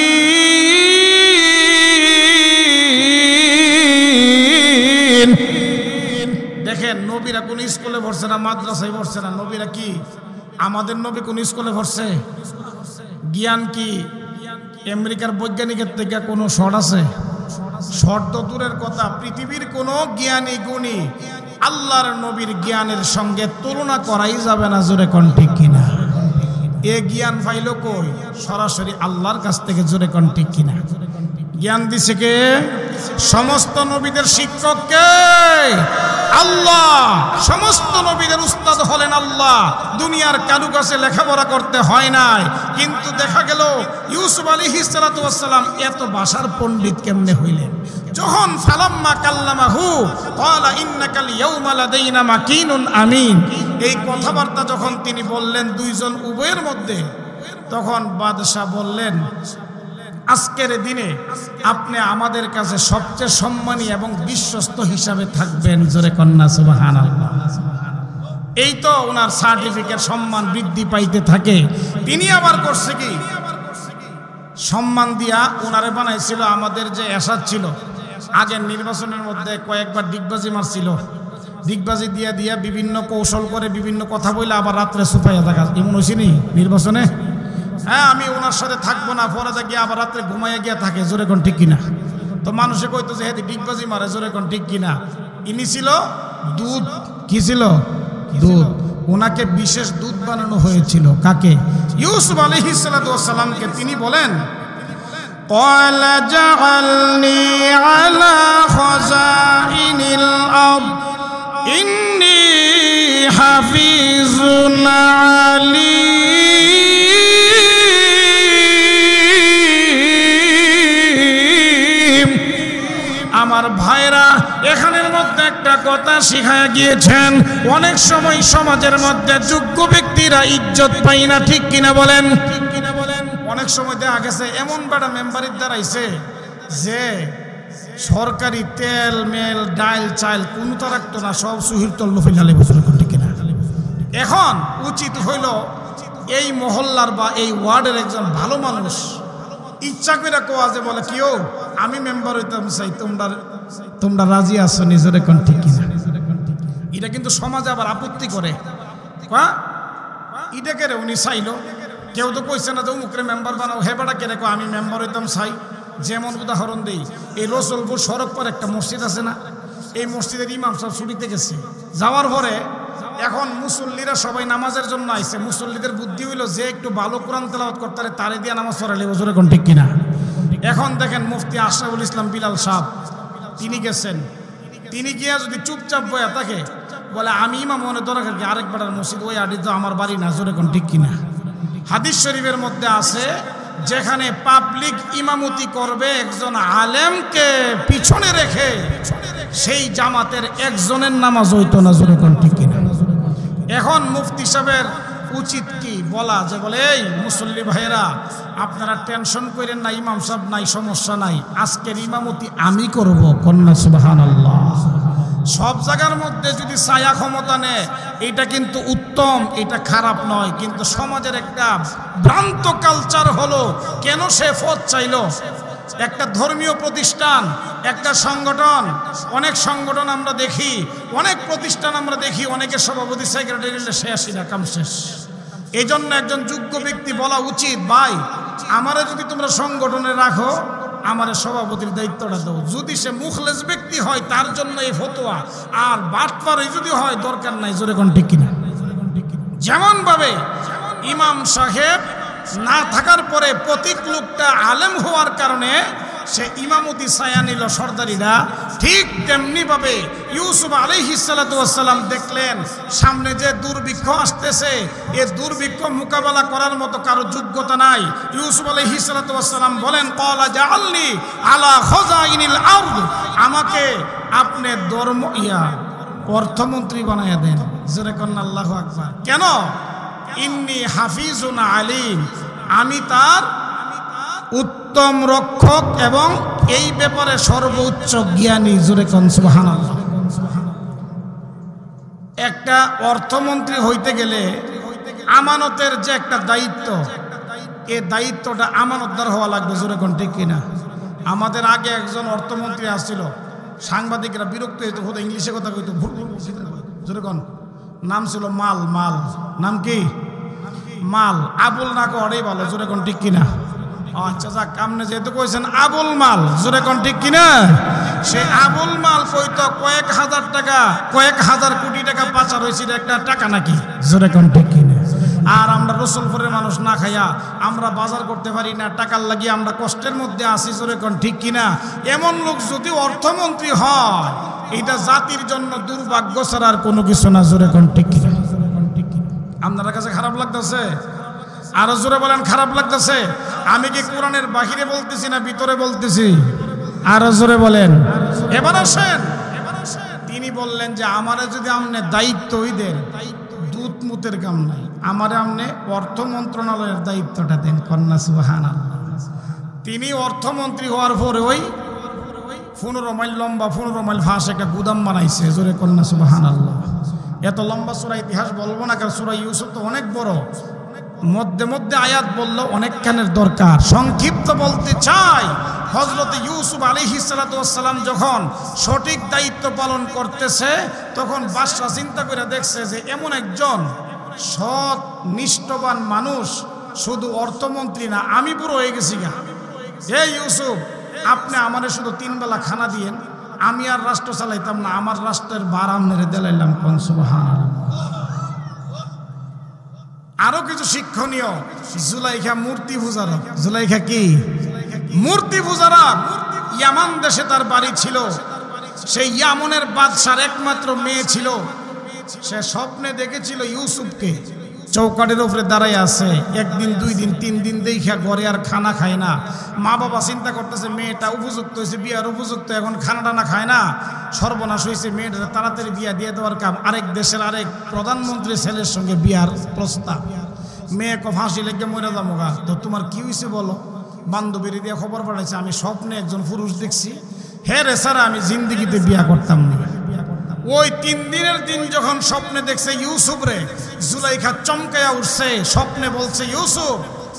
দেখেন, নবীরা কোন স্কুলে পড়ছে না, মাদ্রাসায় পড়ছে না, নবীরা কি আমাদের নবী কোন স্কুলে পড়ছে? জ্ঞান কি আমেরিকার বৈজ্ঞানিকের থেকে কোনো শর্ট আছে? শর্ট তো দূরের কথা, পৃথিবীর কোনো জ্ঞানী গুণী আল্লাহর নবীর জ্ঞানের সঙ্গে তুলনা করাই যাবে না। জোরে কোন ঠিক কিনা? এ জ্ঞান পাইল কই? সরাসরি আল্লাহর কাছ থেকে। জোরে কোন ঠিক কিনা? জ্ঞান দিছে কে? সমস্ত নবীদের শিক্ষক কে? আল্লাহ। সমস্ত নবীদের উস্তাদ হলেন আল্লাহ। দুনিয়ার কারো কাছে লেখাপড়া করতে হয় নাই। কিন্তু দেখা গেল ইউসুফ আলাইহিস সালাতু ওয়াস সালাম এত ভাষার পণ্ডিত কেমনে হইলেন? যখন ফালাম্মা কাল্লামাহু ক্বালা ইন্নাকাল ইয়াউমা লাদাইনা মাকিনুন আমিন, এই কথাবার্তা যখন তিনি বললেন দুইজন উভয়ের মধ্যে, তখন বাদশা বললেন, আজকের দিনে আপনি আমাদের কাছে সবচেয়ে সম্মানী এবং বিশ্বস্ত হিসাবে থাকবেন। জোরে কন্যা সুবহানাল্লাহ। এই তো ওনার সার্টিফিকেট, সম্মান বৃদ্ধি পাইতে থাকে। তিনি আবার করছে কি, সম্মান দিয়া ওনারে বানাইছিল। আমাদের যে এসাদ ছিল আগের নির্বাচনের মধ্যে কয়েকবার ডিগবাজি মারছিল, ডিগবাজি দিয়া দিয়া বিভিন্ন কৌশল করে বিভিন্ন কথা বলে আবার রাত্রে সুপাইয়া থাকা, এমন হয়েছিনি নির্বাচনে? হ্যাঁ, আমি ওনার সাথে থাকবো না, পরে গিয়ে আবার রাত্রে ঘুমাইয়া গিয়া থাকে। জোরে কোন ঠিক কিনা? তো মানুষে কইতো যে হেদি ডিগবাজি মারে। জোরে কোন ঠিক কিনা? ইনি ছিল দুধ। কি ছিল? দুধ। ওনাকে বিশেষ দুধ বানানো হয়েছিল। কাকে? ইউসুফ আলাইহিস সালাতু ওয়াস সালামকে। তিনি বলেন, ক্বালা জাআলনি আলা খাযাইনিল আরদ ইন্নী হাফিজুন আলীম। আমার ভাইরা, এখানের মধ্যে একটা কথা শিখায়া গিয়েছেন, অনেক সময় সমাজের মধ্যে যোগ্য ব্যক্তিরা ইজ্জত পায় না। ঠিক কিনা বলেন? অনেক সময় দেখা গেছে এমন বেটা মেম্বারের দাঁড়াইছে যে সরকারি তেল মেল ডাইল চাইল কোন তা রাখতো না, সব সুহির তল্ল ফেলালে বছর। ঠিক কিনা? এখন উচিত হইল এই মহল্লার বা এই ওয়ার্ডের একজন ভালো মানুষ ইচ্ছা করে কোয়া যে বলে, কেউ আমি মেম্বার হইতাম চাই, তোমরা রাজি আছো? নিজের এখন ঠিক কিনা? এটা কিন্তু সমাজে আবার আপত্তি করে। এটা কেরে উনি চাইলো? কেউ তো কইছে না যে উমুকরে মেম্বার বানাও। হে বেটা কেরে কো আমি মেম্বার হইতাম চাই? যেমন উদাহরণ দেই, এই রসুলপুর সড়ক পর একটা মসজিদ আছে না, এই মসজিদের ইমাম সাহেব ছুটিতে গেছে। যাওয়ার পরে এখন মুসল্লিরা সবাই নামাজের জন্য আইছে। মুসল্লিদের বুদ্ধি হইলো যে একটু ভালো কোরআন তেলাওয়াত করতে পারে তারে দিয়ে নামাজ পড়ালে বছর। এখন ঠিক কিনা? এখন দেখেন মুফতি আশরাফুল ইসলাম বিলাল সাহেব তিনি গেছেন। তিনি গিয়া যদি চুপচাপ বয়া থাকে, বলে আমি ইমাম মনে দরকার কি, আরেক বেটার মসজিদ ওই আডি তো আমার বাড়ি না। জোরে কোন ঠিক কিনা? হাদিস শরীফের মধ্যে আছে, যেখানে পাবলিক ইমামতি করবে একজন আলেমকে পিছনে রেখে, সেই জামাতের একজনের নামাজ হইতো না। জোরে কোন ঠিক কিনা? এখন মুফতি সাহেবের উচিত কি বলা, যে বলে এই মুসল্লি ভাইয়েরা আপনারা টেনশন করেন না, ইমাম সাহেব নাই, সমস্যা নাই, আজকের ইমামতি আমি করব। কন্যা সুবহানাল্লাহ। সব জায়গার মধ্যে যদি ছায়া ক্ষমতা নেয় এটা কিন্তু উত্তম, এটা খারাপ নয়। কিন্তু সমাজের একটা ভ্রান্ত কালচার হলো, কেন সে পদ চাইল? একটা ধর্মীয় প্রতিষ্ঠান, একটা সংগঠন, অনেক সংগঠন আমরা দেখি, অনেক প্রতিষ্ঠান আমরা দেখি, অনেকের সভাপতি সেক্রেটারি শেষ কাম শেষ। এই জন্য একজন যোগ্য ব্যক্তি বলা উচিত, ভাই আমারে যদি তোমরা সংগঠনে রাখো, আমার সভাপতির দায়িত্বটা দাও। যদি সে মুখলেস ব্যক্তি হয় তার জন্য এই ফতোয়া, আর বাটপারি যদি হয় দরকার নাই। জোরে কোন ঠিক কিনা? যেমন ভাবে ইমাম সাহেব না থাকার পরে প্রতীক লোকটা আলেম হওয়ার কারণে সে ইমামতি ছায়া নিল সর্দারিরা, ঠিক তেমনি ভাবে ইউসুফ আলাইহিস সালাতু ওয়াস সালাম দেখলেন সামনে যে দুর্ভিক্ষ আসতেছে, এ দুর্ভিক্ষ মোকাবেলা করার মতো কারো যোগ্যতা নাই। ইউসুফ আলাইহিস সালাতু ওয়াস সালাম বলেন, ক্বালা জাআলনি আলা খাযাইনিল আরদ, আমাকে আপনি অর্থমন্ত্রী বানায়া দেন। জোরে কোন আল্লাহু আকবার। কেন? ইন্নী হাফিজুন আলীম, আমি তার উত্তম রক্ষক এবং এই ব্যাপারে সর্বোচ্চ জ্ঞানী। জোরে কোন সুবহানাল্লাহ। একটা অর্থমন্ত্রী হইতে গেলে আমানতের যে একটা দায়িত্ব, এই দায়িত্বটা আমানতদার হওয়া লাগবে। জোরে কোন ঠিক কিনা? আমাদের আগে একজন অর্থমন্ত্রী আসছিল, সাংবাদিকরা বিরক্ত হইতো, ইংলিশে কথা কইতো, জোরে কোন, নাম ছিল মাল। নাম কি? মাল আবুল না করেই ভালো, জোরে কোন ঠিক কিনা? আচ্ছা যাক, আপনি যেহেতু কইছেন আবুল মাল, জোরে কোন ঠিক কিনা? সে আবুল মাল কইতো কয়েক হাজার টাকা, কয়েক হাজার কোটি টাকা পাচার হয়েছিল, একটা টাকা নাকি? জোরে কোন ঠিক কিনা? আর আমরা রসুলপুরের মানুষ না খাইয়া আমরা বাজার করতে পারি না, টাকার লাগিয়ে আমরা কষ্টের মধ্যে আছি, জোরে কোন ঠিক কিনা? এমন লোক যদি অর্থমন্ত্রী হয়, এটা জাতির জন্য দুর্ভাগ্য ছাড়া আর কোনো কিছু না, জোরে কোন ঠিক কিনা? আপনার কাছে খারাপ লাগতেছে? আরো জোরে বলেন, খারাপ লাগতেছে? আমি কি কোরআনের বাহিরে বলতেছি না ভিতরে বলতেছি? আরো জোরে বলেন। এবার আসেন, তিনি বললেন যে আমারে যদি আপনি দায়িত্বই দেন, দুধ মুতের কাম নাই, আমারে আপনি অর্থ মন্ত্রণালয়ের দায়িত্বটা দেন, কন্যা সুবহানাল্লাহ। তিনি অর্থমন্ত্রী হওয়ার পরে ওই 15 মাইল লম্বা 15 মাইল ফাঁস একটা গুদাম বানাইছে, জোরে কন্যা সুবহানাল্লাহ। এত লম্বা সূরা ইতিহাস বলবো না, কারণ সূরা ইউসুফ তো অনেক বড়, মধ্যে মধ্যে আয়াত বললো অনেকখানের দরকার। সংক্ষিপ্ত বলতে চাই, হযরত ইউসুফ আলাইহিস সালাতু ওয়াস সালাম যখন সঠিক দায়িত্ব পালন করতেছে, তখন বাদশা চিন্তা করে দেখছে যে এমন একজন সৎ নিষ্ঠবান মানুষ, শুধু অর্থমন্ত্রী না, আমি পুরো হয়ে গেছি গা। এই ইউসুফ, আপনি আমারে শুধু 3 বেলা খানা দিয়েন, আমি আর রাষ্ট্র চালাইতাম না, আমার রাষ্ট্রের ভার আপনারে দিলাইলাম, কোন সুবহানাল্লাহ। আরো কিছু শিক্ষণীয়, জুলাইখা মূর্তি পূজারক। জুলাইখা কি? মূর্তি পূজারক। ইয়ামান দেশে তার বাড়ি ছিল। সেই ইয়ামনের বাদশার একমাত্র মেয়ে ছিল। সে স্বপ্নে দেখেছিল ইউসুফকে চৌকাঠের উপরে দাঁড়াই আছে, 1 দিন 2 দিন 3 দিন দেখা ঘরে আর খানা খায় না। মা বাবা চিন্তা করতেছে মেয়েটা উপযুক্ত হয়েছে, বিয়ার উপযুক্ত, এখন খানা টানা খায় না, সর্বনাশ হয়েছে, মেয়েটা তাড়াতাড়ি বিয়া দিয়ে দেওয়ার কাম। আরেক দেশের আরেক প্রধানমন্ত্রীর ছেলের সঙ্গে বিয়ার প্রস্তাব। মেয়ে ফাঁসি লেগে মরে যাবো গা। তো তোমার কি হয়েছে বলো? বান্ধবীর দিয়ে খবর পাঠাইছে, আমি স্বপ্নে একজন পুরুষ দেখছি, হে রে স্যার, আমি জিন্দিগিতে বিয়া করতাম না। ওই 3 দিনের দিন যখন স্বপ্নে দেখছে ইউসুফ রে, জুলাইখা চমকায়া উঠছে, স্বপ্নে বলছে ইউসুফ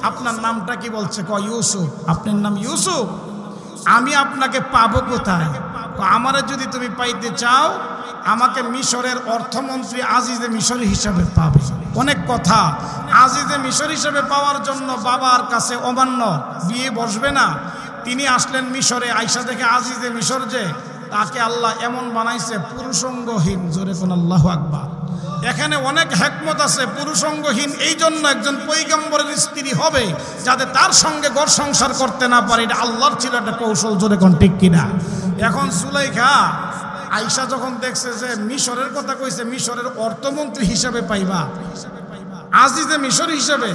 আপনার নামটা কি? বলছে ইউসুফ। আপনার নাম ইউসুফ? আমি আপনাকে পাবো কোথায়? আমারে যদি তুমি পাইতে চাও, আমাকে মিশরের অর্থমন্ত্রী আজিজে মিশর হিসাবে পাবে। অনেক কথা। আজিজে মিশর হিসাবে পাওয়ার জন্য বাবার কাছে অমান্য, বিয়ে বসবে না। তিনি আসলেন মিশরে, আইসা দেখে আজিজে মিশর যে তাকে আল্লাহ এমন বানাইছে পুরুষঙ্গহীন, জোরে কোন আল্লাহু আকবার। এখানে অনেক হিকমত আছে। পুরুষঙ্গহীন এই জন্য একজন পয়গম্বরের স্ত্রী হবে যাতে তার সঙ্গে ঘর সংসার করতে না পারে, এটা আল্লাহর ছিল একটা কৌশল, জোরে কোন ঠিক কিনা? এখন সুলাইখা আয়েশা যখন দেখছে যে মিশরের কথা কইছে, মিশরের অর্থমন্ত্রী হিসাবে পাইবা, আজিজে মিশর হিসাবে,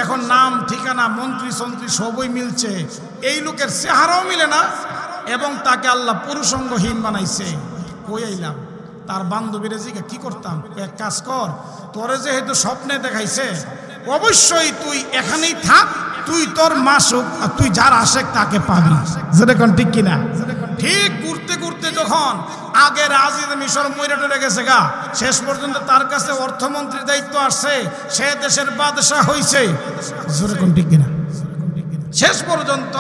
এখন নাম ঠিকানা মন্ত্রী সন্ত্রী সবই মিলছে, এই লোকের চেহারাও মিলে না, এবং তাকে আল্লাহ পুরুষঙ্গহীন বানাইছে। কই আইলাম? তার বান্ধবীরা জিজ্ঞা কি করতাম? এক কাজ কর, তোরে যেহেতু স্বপ্নে দেখাইছে, অবশ্যই তুই এখানেই থাক, তুই তোর মাসুক, আর তুই যার আশেক তাকে পাবি, যেরকম ঠিক কিনা? ঠিক ঘুরতে ঘুরতে যখন আগের আজিজ মিশর মইরা টরে গেছে গা, শেষ পর্যন্ত তার কাছে অর্থমন্ত্রীর দায়িত্ব আসছে, সে দেশের বাদশা হইছে, যেরকম ঠিক কিনা? শেষ পর্যন্ত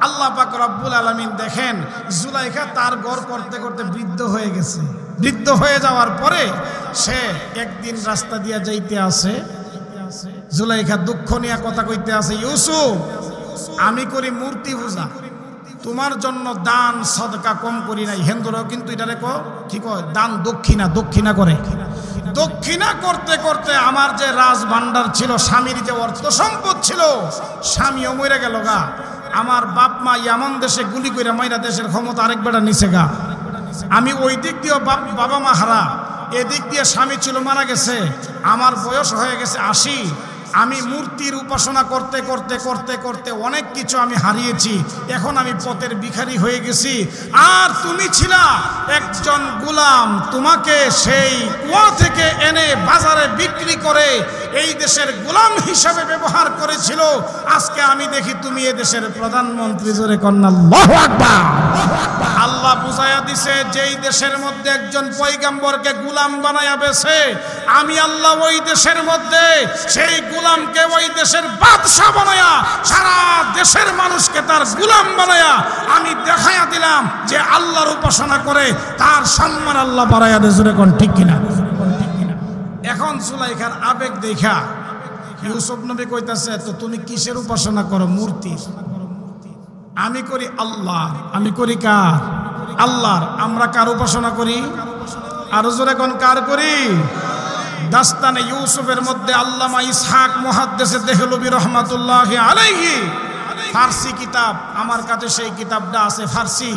আল্লাহ পাক রব্বুল আলামিন দেখেন জুলাইখা তার ঘর করতে করতে বৃদ্ধ হয়ে গেছে। বৃদ্ধ হয়ে যাওয়ার পরে সে একদিন রাস্তা দিয়া যাইতে আসে, জুলাইখা দুঃখ নিয়ে কথা কইতে আছে, ইউসুফ আমি করি মূর্তি পূজা, তোমার জন্য দান সদকা কম করি নাই। হিন্দুরাও কিন্তু এটারে কি কয়? দান দক্ষিণা, দক্ষিণা করে। দক্ষিণা করতে করতে আমার যে রাজ ভান্ডার ছিল, স্বামীর যে অর্থ সম্পদ ছিল, স্বামীও মরে গেল গা। আমার বাপ মা ইয়ামান দেশে গুলি করে মাইরা দেশের ক্ষমতা আরেক বেটা নিচে গা। আমি ওই দিক দিয়ে বাবা মা হারা, এদিক দিয়ে স্বামী ছিল মারা গেছে, আমার বয়স হয়ে গেছে 80। আমি মূর্তির উপাসনা করতে করতে করতে করতে অনেক কিছু আমি হারিয়েছি, এখন আমি পথের ভিখারি হয়ে গেছি। আর তুমি ছিলা একজন গোলাম, তোমাকে সেই কুয়া থেকে এনে বাজারে বিক্রি করে এই দেশের গোলাম হিসাবে ব্যবহার করেছিল। আজকে আমি দেখি তুমি এই দেশের প্রধানমন্ত্রী, জোরে কন্যা আল্লাহু আকবার। আল্লাহ বুঝাইয়া দিছে যেই দেশের মধ্যে একজন পয়গম্বরকে গোলাম বানায়া বেছে, আমি আল্লাহ ওই দেশের মধ্যে সেই গোলামকে ওই দেশের বাদশা বানায়া সারা দেশের মানুষকে তার গোলাম বানায়া আমি দেখাইয়া দিলাম যে আল্লাহর উপাসনা করে তার সম্মান আল্লাহ বাড়াইয়া দেয়, জোরে কোন ঠিক কিনা? এখন জুলাইখার আবেগ দেখা ইউসুফ নবী কইতাছে, তো তুমি কিসের উপাসনা করো? মূর্তি। আমি করি আল্লাহ। আমি করি কার? আল্লাহর। আমরা কার উপাসনা করি? আরো জোরে কোন কার করি? দাস্তানে ইউসুফের মধ্যে আল্লামা ইসহাক মুহাদ্দিস দেহলভী রহমাতুল্লাহি আলাইহি ফারসি কিতাব, আমার কাছে সেই কিতাবটা আছে ফারসি।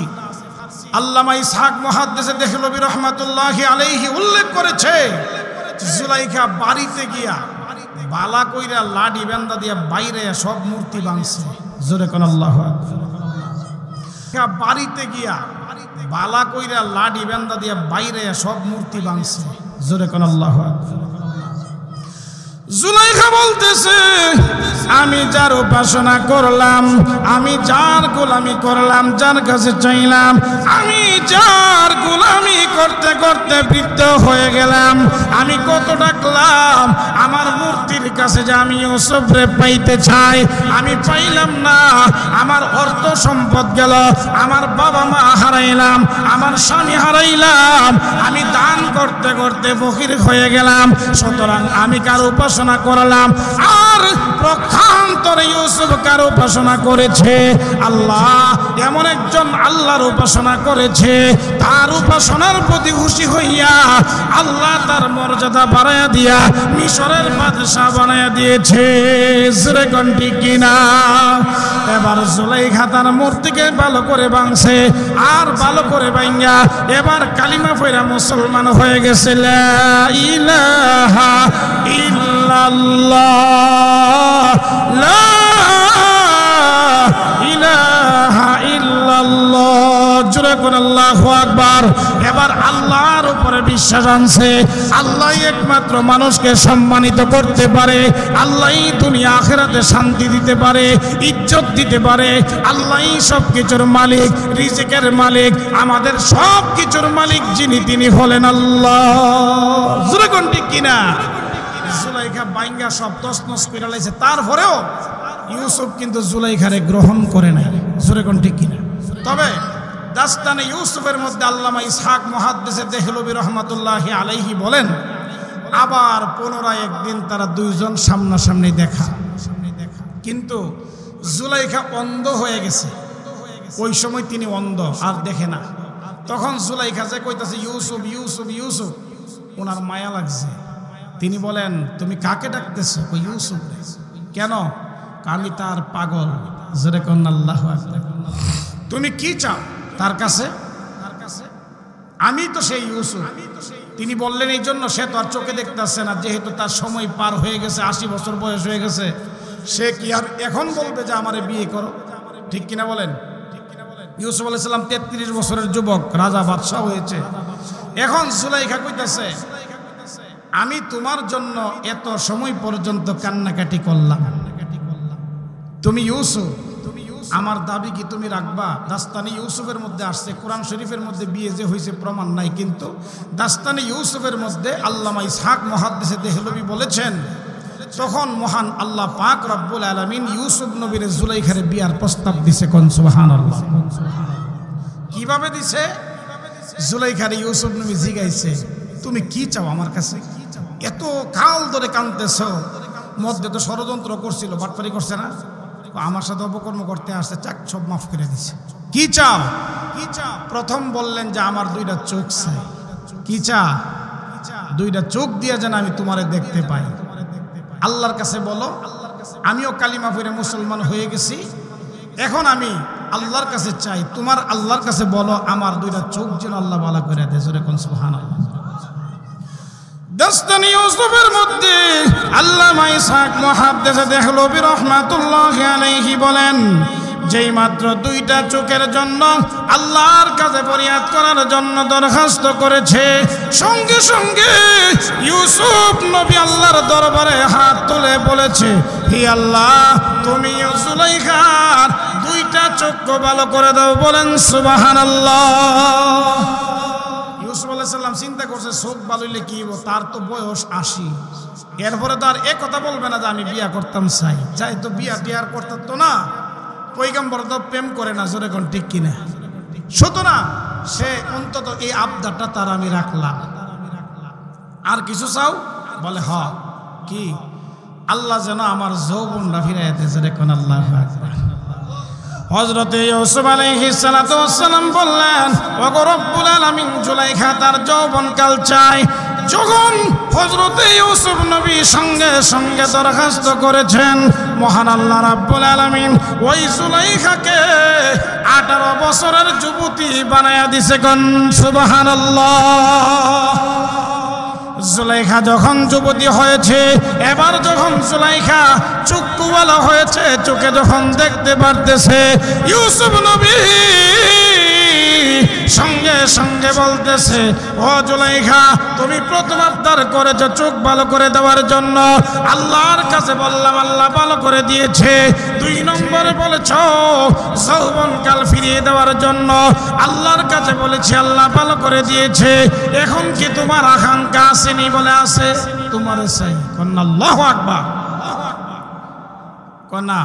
আল্লামা ইসহাক মুহাদ্দিস দেহলভী রহমাতুল্লাহি আলাইহি উল্লেখ করেছে, জুলাইখা বাড়িতে গিয়া বালা কইরা লাডি বেন্দা দিয়া বাইরে সব মূর্তি ভাঙছে। জোরে কোন আল্লাহু আকবার। বাড়িতে গিয়া বালা কইরা লাডি বেন্দা দিয়া বাইরে সব মূর্তি ভাঙছে। জোরে কোন আল্লাহু আকবার। জুলাইখা বলতেছে, আমি যার উপাসনা করলাম, আমি যার গোলামি করলাম, যার কাছে চাইলাম, আমি যার গোলামি করতে করতে বৃদ্ধ হয়ে গেলাম, আমি কত ডাকলাম আমার মূর্তির কাছে যে আমি ইউসুফরে পাইতে চাই, আমি পাইলাম না। আমার অর্থ সম্পদ গেল, আমার বাবা মা হারাইলাম, আমার স্বামী হারাইলাম, আমি দান করতে করতে ফকির হয়ে গেলাম। সুতরাং আমি কার উপাসনা করলাম? আর প্রখান্তরে ইউসুফ কার উপাসনা করেছে? আল্লাহ। এমন একজন আল্লাহর উপাসনা করেছে, তার উপাসনার প্রতি খুশি হইয়া আল্লাহ তার মর্যাদা বাড়াইয়া দিয়া মিশরের বাদশাহ বানাইয়া দিয়েছে। জোরে কোন ঠিক কিনা? এবার জুলাইখা তার মূর্তিকে ভালো করে ভাঙছে, আর ভালো করে ভাঙা এবার কালিমা পড়া মুসলমান হয়ে গেছে। লা ইলাহা ইল্লাল্লাহ, লা ইলাহা ইল্লাল্লাহ। জোরে কোন আল্লাহু আকবার। এবার আল্লাহর উপরে বিশ্বাস আনছে, আল্লাহ একমাত্র মানুষকে সম্মানিত করতে পারে, আল্লাহই দুনিয়া আখিরাতে শান্তি দিতে পারে, ইজ্জত দিতে পারে, আল্লাহই সব কিছুর মালিক, রিজিকের মালিক, আমাদের সব কিছুর মালিক যিনি, তিনি হলেন আল্লাহ। জোরে কোন ঠিক কিনা? জুলাইখা বাইঙ্গা সব তছনছ করে লাইছে, তারপরেও ইউসুফ কিন্তু জুলাইখারে গ্রহণ করে নাই। জোরে কোন ঠিক কিনা? তবে দাস্তানে ইউসুফের মধ্যে আল্লামা ইসহাক মুহাদ্দিস দেহলভী রহমাতুল্লাহি আলাইহি বলেন, আবার পুনরায় একদিন তারা দুইজন সামনাসামনি দেখা, কিন্তু জুলাইখা অন্ধ হয়ে গেছে। ওই সময় তিনি অন্ধ, আর দেখে না। তখন জুলাইখা যে কইতাছে ইউসুফ ইউসুফ ইউসুফ, ওনার মায়া লাগছে। তিনি বলেন, তুমি কাকে ডাকতেছো? ওই ইউসুফ। কেন? আমি তার পাগল। জোরে কোন আল্লাহু আকবার। তুমি কি চাও তার কাছে? আমি তো সেই ইউসুফ। তিনি বললেন এই জন্য, সে তো আর চোখে দেখতেছে না, যেহেতু তার সময় পার হয়ে গেছে, 80 বছর বয়স হয়ে গেছে, সে কি আর এখন বলবে যে আমারে বিয়ে করো? ঠিক কিনা বলেন? ইউসুফ আলাইহিস সালাম 33 বছরের যুবক, রাজা বাদশাহ হয়েছে। এখন জুলাইখা কইতাছে, আমি তোমার জন্য এত সময় পর্যন্ত কান্নাকাটি করলাম, তুমি ইউসুফ, আমার দাবি কি তুমি রাখবা? দাস্তানে ইউসুফের মধ্যে আসছে, কোরআন শরীফের মধ্যে বিয়ে যে হয়েছে প্রমাণ নাই, কিন্তু দাস্তানে ইউসুফের মধ্যে আল্লামা ইসহাক মুহাদ্দিস দেহলভী বলেছেন, তখন মহান আল্লাহ পাক রব্বুল আলামিন ইউসুফ নবীর জুলাইখারে বিয়ার প্রস্তাব দিছে। কোন সুবহানাল্লাহ। কিভাবে দিছে? জুলাইখারে ইউসুফ নবী জিগাইছে, তুমি কি চাও আমার কাছে? এত কাল ধরে কাঁদতেছ, মধ্যে তো ষড়যন্ত্র করছিল, বাটপারি করছে না, আমার সাথে অপকর্ম করতে আসছে, চাক সব মাফ করে দিছে। কি চাও? কি চাও? প্রথম বললেন যে আমার 2টা চোখ চাই। কি চা? 2টা চোখ দিয়ে যেন আমি তোমারে দেখতে পাই। আল্লাহর কাছে বলো, আমিও কালিমা পড়ে মুসলমান হয়ে গেছি, এখন আমি আল্লাহর কাছে চাই, তোমার আল্লাহর কাছে বলো আমার 2টা চোখ যেন আল্লাহ ভালো করে দেয়। জোরে কোন সুবহানাল্লাহ। দাস্তানে ইউসুফের মধ্যে আল্লামা ইসহাক মুহাদ্দিস দেহলভী রাহমাতুল্লাহি আলাইহি বলেন, যেই মাত্র 2টা চোখের জন্য আল্লাহর কাছে ফরিয়াদ করার জন্য দরখাস্ত করেছে, সঙ্গে সঙ্গে ইউসুফ নবী আল্লাহর দরবারে হাত তুলে বলেছে, হে আল্লাহ, তুমি জুলাইখার 2টা চোখ ভালো করে দাও। বলেন সুবহানাল্লাহ। ইউসুফ আলাইহিস সালাম চিন্তা করছে, চোখ ভালো হইলে কি হইব? তার তো বয়স 80, এরপরে তো আর কথা বলবে না যে আমি বিয়া করতাম চাই, যাই তো বিয়া টিয়ার করতাম তো না, পয়গম্বর তো প্রেম করে না। জোরে কোন ঠিক কিনা? সুতরাং সে অন্তত এই আবদারটা তার আমি রাখলাম। আর কিছু চাও? বলে হ। কি? আল্লাহ যেন আমার যৌবনটা ফিরাইয়া দিয়েছে। দেখুন আল্লাহু আকবার। হযরতে ইউসুফ আলাইহিস সালাতু ওয়াস সালাম বললেন, ওগো রব্বুল আলামিন, জুলাইখা তার যৌবনকাল চাই। যখন হযরতে ইউসুফ নবী সঙ্গে সঙ্গে দরখাস্ত করেছেন, মহান আল্লাহ রাব্বুল আলামিন ওই জুলাইখাকে 18 বছরের যুবতী বানায়া দিছে। কোন সুবহানাল্লাহ। জুলাইখা যখন যুবতী হয়েছে, এবার যখন জুলাইখা চক্ষুওয়ালা হয়েছে, চোখে যখন দেখতে পারতেছে, ইউসুফ নবী সঙ্গে সঙ্গে বলতেছে, ও জুলাইখা, তুমি প্রথম আবদার করেছো চোখ ভালো করে দেওয়ার জন্য, আল্লাহর কাছে বললাম, আল্লাহ ভালো করে দিয়েছে। 2 নম্বরে বলেছ যৌবনকাল ফিরিয়ে দেওয়ার জন্য, আল্লাহর কাছে বলেছি, আল্লাহ ভালো করে দিয়েছে। এখন কি তোমার আকাঙ্ক্ষা আসেনি? বলে আছে, তোমার চাই। আল্লাহু আকবার। কন্যা